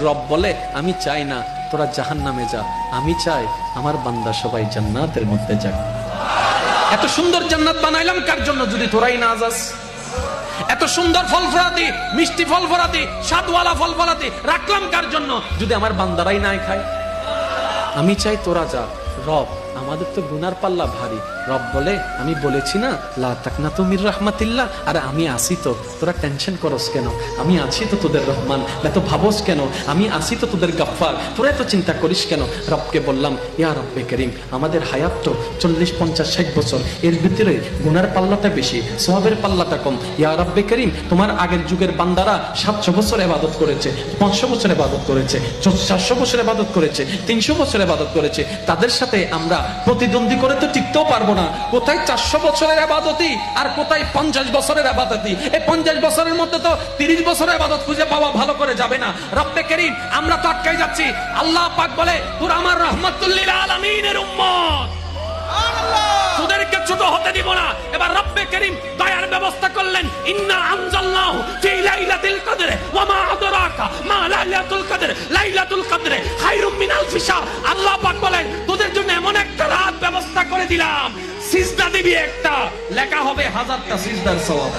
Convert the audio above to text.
রব বলে আমি চাই না তোরা জাহান্নামে যা, আমি চাই আমার বান্দা সবাই জান্নাতের মধ্যে যাক। এত সুন্দর জান্নাত বানাইলাম কার জন্য যদি তোরাই না যাস? এত সুন্দর ফল ফলাতি, মিষ্টি ফল ফলাতি, স্বাদওয়ালা ফল ফলাতি রাখলাম কার জন্য যদি আমার বান্দারাই নাই খায়? আমি চাই তোরা যা। রব আমাদের তো গুনার পাল্লা ভারী। রব বলে আমি বলেছি না লা তাকনাতু মির রাহমাতিল্লাহ, আর আমি আছি তো, তোরা টেনশন করস কেন? আমি আছি তো তোদের রহমান, এত ভাবস কেন? আমি আছি তো তোদের গাফফার, তোরা এত চিন্তা করিস কেন? রবকে বললাম ইয়া রব্বে করিম, আমাদের হায়াত তো 40, 50, 60 বছর, এর ভিতরে গুনার পাল্লাটা বেশি, সওয়াবের পাল্লাটা কম। ইয়া রব্বে করিম, তোমার আগের যুগের বান্দারা 700 বছর ইবাদত করেছে, 500 বছর ইবাদত করেছে, 400 বছর ইবাদত করেছে, 300 বছর ইবাদত করেছে, তাদের সাথে আমরা প্রতিদ্বন্দ্বী করে তো টিকতেও পারবো না। কোথায় 400 বছরের ইবাদতি আর কোথায় 50 বছরের ইবাদতি? এই 50 বছরের মধ্যে তো 30 বছরের ইবাদত খুঁজে পাওয়া ভালো করে যাবে না। রব্বে করিম, আমরা তো আটকাই যাচ্ছি। আল্লাহ পাক বলে তোরা আমার রাহমাতুল লিল আলামিনের উম্মত, তোদেরকে ছোট হতে দিব না। এবার রব্বে করিম দয়ার ব্যবস্থা করলেন, ইন্না আনজালনাহু ফি লাইলাতুল কদর ওয়া মা আদরাকা মা লাইলাতুল কদর, লাইলাতুল কদর খায়রুম মিন আলফি শাহর। আল্লাহ পাক বলেন তোদের জন্য এমন একটা রাত ব্যবস্থা করে দিলাম, সিজদা দিবি একটা, লেখা হবে 1000টা সিজদার সওয়াব।